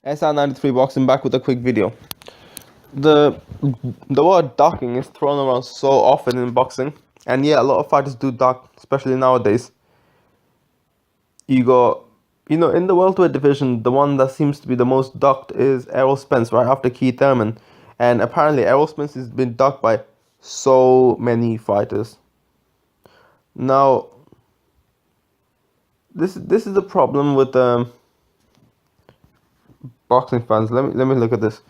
SR93 Boxing back with a quick video. The word ducking is thrown around so often in boxing, and yeah, a lot of fighters do duck, especially nowadays. You got, in the welterweight division, the one that seems to be the most ducked is Errol Spence, right after Thurman, and apparently Errol Spence has been ducked by so many fighters. Now, this is the problem with boxing fans. Let me look at this.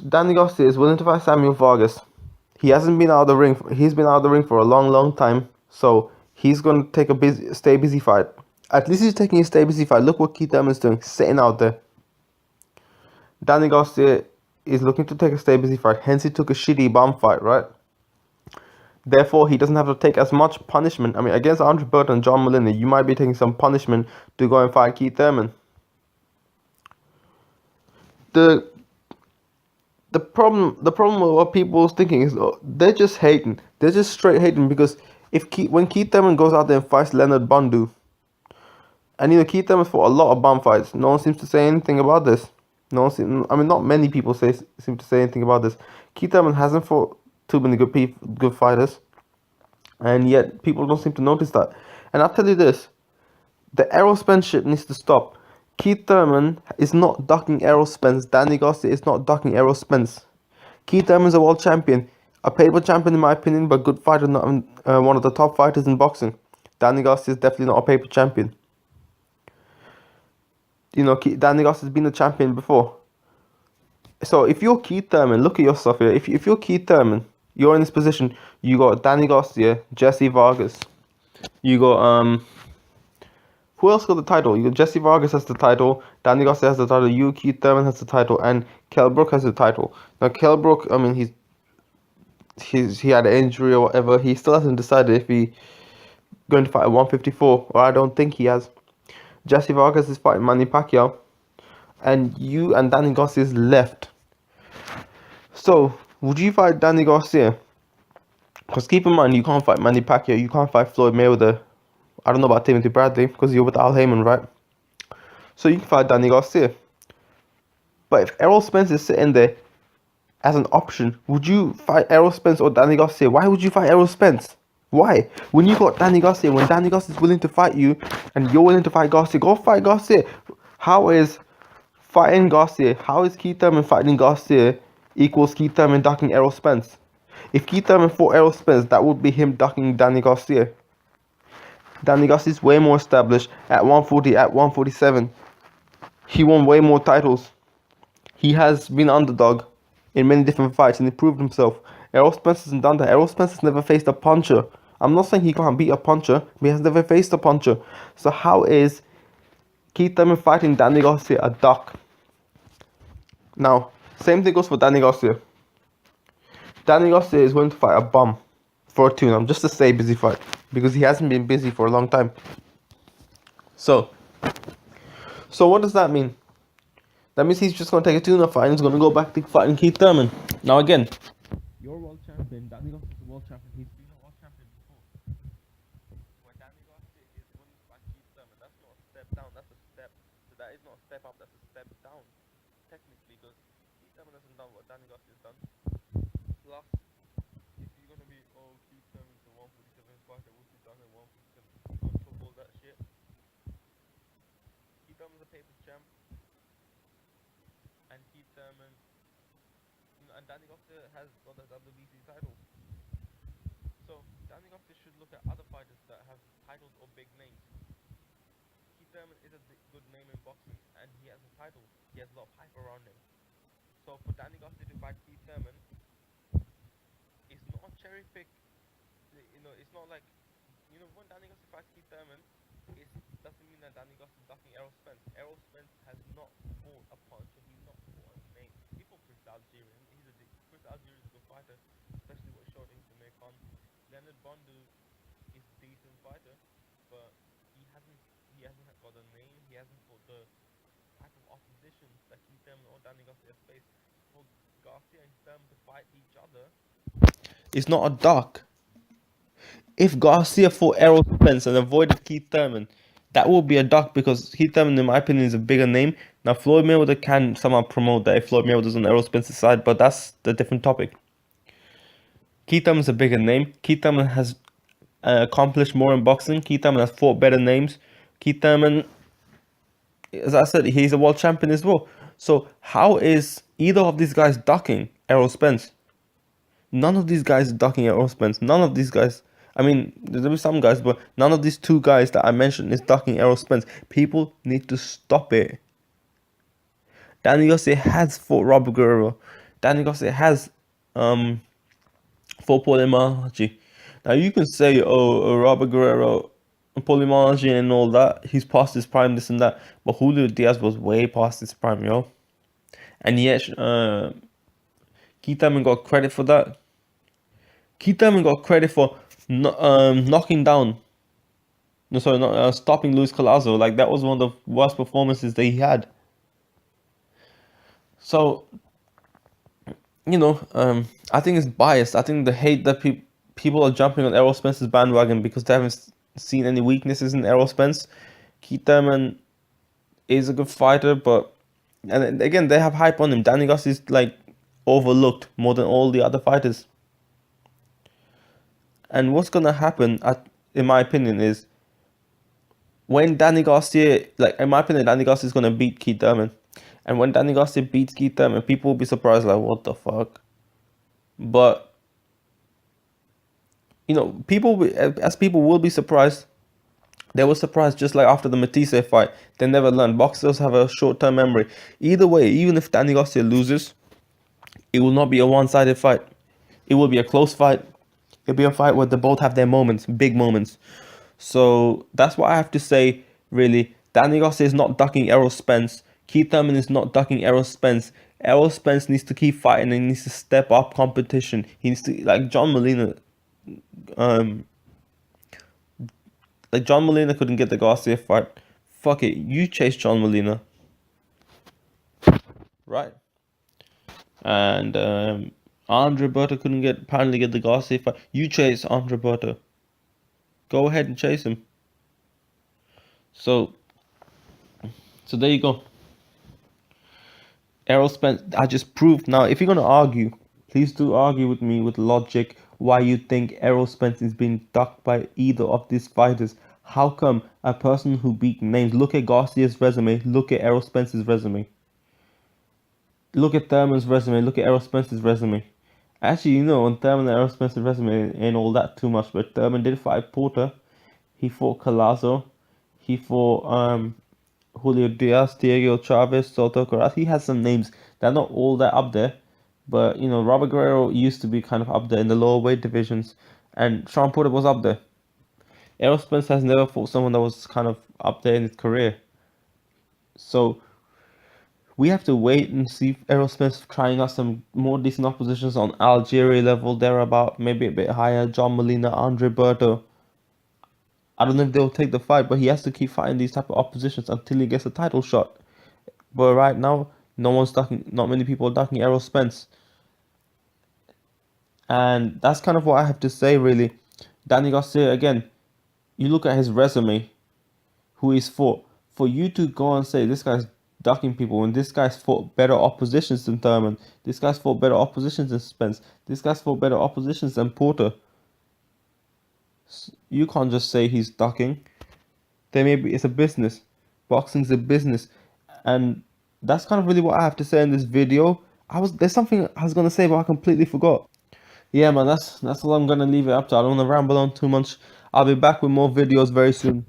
Danny Garcia is willing to fight Samuel Vargas. He hasn't been out of the ring. He's been out of the ring for a long time. So he's gonna take a stay busy fight. At least he's taking a stay busy fight. Look what Thurman is doing, sitting out there. Danny Garcia is looking to take a stay busy fight. Hence, he took a shitty bum fight, right? Therefore, he doesn't have to take as much punishment. I mean, against Andre Burton and John Molina, you might be taking some punishment to go and fight Thurman. The problem with what people is thinking is they're just hating. They're just straight hating because when Thurman goes out there and fights Leonard Bundu, and Thurman fought a lot of bum fights. No one seems to say anything about this. Not many people seem to say anything about this. Thurman hasn't fought too many good fighters, and yet people don't seem to notice that. And I'll tell you this: the Errol Spence shit needs to stop. Thurman is not ducking Errol Spence. Danny Garcia is not ducking Errol Spence. Thurman is a world champion, a paper champion in my opinion, but good fighter, not one of the top fighters in boxing. Danny Garcia is definitely not a paper champion. Danny Garcia has been a champion before. So if you're Thurman, look at yourself here. If you're Thurman, you're in this position. You got Danny Garcia, Jesse Vargas. You got who else got the title? You got Jesse Vargas has the title, Danny Garcia has the title, Thurman has the title, and Kell Brook has the title. Now Kell Brook, I mean, he had an injury or whatever. He still hasn't decided if he's going to fight at 154, or I don't think he has. Jesse Vargas is fighting Manny Pacquiao, and you and Danny Garcia is left. So, would you fight Danny Garcia? Because keep in mind, you can't fight Manny Pacquiao, you can't fight Floyd Mayweather. I don't know about Timothy Bradley, because you're with Al Heyman, right? So you can fight Danny Garcia. But if Errol Spence is sitting there as an option, would you fight Errol Spence or Danny Garcia? Why would you fight Errol Spence? Why? When you got Danny Garcia, when Danny Garcia is willing to fight you, and you're willing to fight Garcia, go fight Garcia. How is fighting Garcia, how is Thurman fighting Garcia equals Thurman ducking Errol Spence? If Thurman fought Errol Spence, that would be him ducking Danny Garcia. Danny Garcia is way more established at 140, at 147. He won way more titles. He has been underdog in many different fights and he proved himself. Errol Spence hasn't done that. Errol Spence has never faced a puncher. I'm not saying he can't beat a puncher, but he has never faced a puncher. So how is Thurman fighting Danny Garcia a duck? Now, same thing goes for Danny Garcia. Danny Garcia is willing to fight a bum for a tune-up, just to stay busy fight, because he hasn't been busy for a long time. So what does that mean? That means he's just going to take a tune-up fight and he's going to go back to fighting Thurman. Now again, you're world champion, Danny Garcia is a world champion, he's been a world champion before. When Danny Garcia is willing to fight Thurman, that's not a step down, that's a step. So that is not a step up, that's a step down, technically, because Thurman hasn't done what Danny Garcia has done. Plus, if you're going to be, Thurman's a 147 fighter, what's he done at 147? You're going to talk all that shit. Thurman's a paper champ. And Thurman, and Danny Garcia has got the WBC title. So Danny Garcia should look at other fighters that have titles or big names. Thurman is a good name in boxing, and he has a title. He has a lot of hype around him. So for Danny Garcia to fight Thurman, it's not a cherry pick. It's not like, when Danny Garcia fights Thurman, it doesn't mean that Danny Garcia is ducking Errol Spence. Errol Spence has not fought a puncher. He's not fought a name. He fought Chris Algieri. Chris Algieri is a good fighter, especially what showed him to make on. Leonard Bundu is a decent fighter, but he hasn't got a name. He hasn't fought the type of opposition that Thurman or Danny Garcia faced. For Garcia and Thurman to fight each other, it's not a duck. If Garcia fought Errol Spence and avoided Thurman, that will be a duck because Keith Thurman, in my opinion, is a bigger name. Now, Floyd Mayweather can somehow promote that if Floyd Mayweather's on Errol Spence's side, but that's the different topic. Keith Thurman's a bigger name. Keith Thurman has accomplished more in boxing. Keith Thurman has fought better names. Keith Thurman, as I said, he's a world champion as well. So how is either of these guys ducking Errol Spence? None of these guys are ducking Errol Spence. None of these guys. I mean, there'll be some guys, but none of these two guys that I mentioned is ducking Errol Spence. People need to stop it. Danny Garcia has fought Robert Guerrero. Danny Garcia has fought Paulie Malignaggi. Now you can say, oh, Robert Guerrero, Paulie Malignaggi and all that, he's past his prime, this and that. But Julio Diaz was way past his prime, yo. And yet, Keith Thurman got credit for that. Keith Thurman got credit for knocking down, no, sorry, not stopping Luis Collazo. Like, that was one of the worst performances that he had. So, you know, I think it's biased. I think the hate that people are jumping on Errol Spence's bandwagon because they haven't seen any weaknesses in Errol Spence. Keith Thurman is a good fighter, but and again they have hype on him. Danny Garcia is like overlooked more than all the other fighters. And what's gonna happen, in my opinion, is when Danny Garcia, like in my opinion, Danny Garcia is gonna beat Keith Thurman. And when Danny Garcia beats Keith Thurman, people will be surprised, like, what the fuck? But, you know, people will be surprised. They were surprised just like after the Matisse fight. They never learned. Boxers have a short-term memory. Either way, even if Danny Garcia loses, it will not be a one-sided fight. It will be a close fight. It'll be a fight where they both have their moments, big moments. So that's what I have to say, really. Danny Garcia is not ducking Errol Spence. Keith Thurman is not ducking Errol Spence. Errol Spence needs to keep fighting and he needs to step up competition. He needs to, like John Molina. Like John Molina couldn't get the Garcia fight. Fuck it, you chase John Molina. Right. And Andre Berto couldn't apparently get the Garcia fight. You chase Andre Berto. Go ahead and chase him. So there you go. Errol Spence, I just proved. Now, if you're going to argue, please do argue with me with logic why you think Errol Spence is being ducked by either of these fighters. How come a person who beat names, look at Garcia's resume, look at Errol Spence's resume. Look at Thurman's resume, look at Errol Spence's resume. Actually, you know, on Thurman and Errol Spence's resume ain't all that too much, but Thurman did fight Porter. He fought Collazo. He fought Julio Diaz, Diego Chavez, Soto Corral. He has some names that are not all that up there. But, you know, Robert Guerrero used to be kind of up there in the lower weight divisions. And Sean Porter was up there. Errol Spence has never fought someone that was kind of up there in his career. So we have to wait and see if Errol Spence trying out some more decent oppositions on Algeria level, thereabout, maybe a bit higher. John Molina, Andre Berto. I don't know if they'll take the fight, but he has to keep fighting these type of oppositions until he gets a title shot. But right now, not many people are ducking Errol Spence. And that's kind of what I have to say, really. Danny Garcia, again, you look at his resume, who he's fought. For you to go and say this guy's ducking people when this guy's fought better oppositions than Thurman, this guy's fought better oppositions than Spence, this guy's fought better oppositions than Porter. You can't just say he's ducking. It's a business. Boxing's a business. And that's kind of really what I have to say in this video. There's something I was gonna say, but I completely forgot. Yeah, man, that's all I'm gonna leave it up to. I don't wanna ramble on too much. I'll be back with more videos very soon.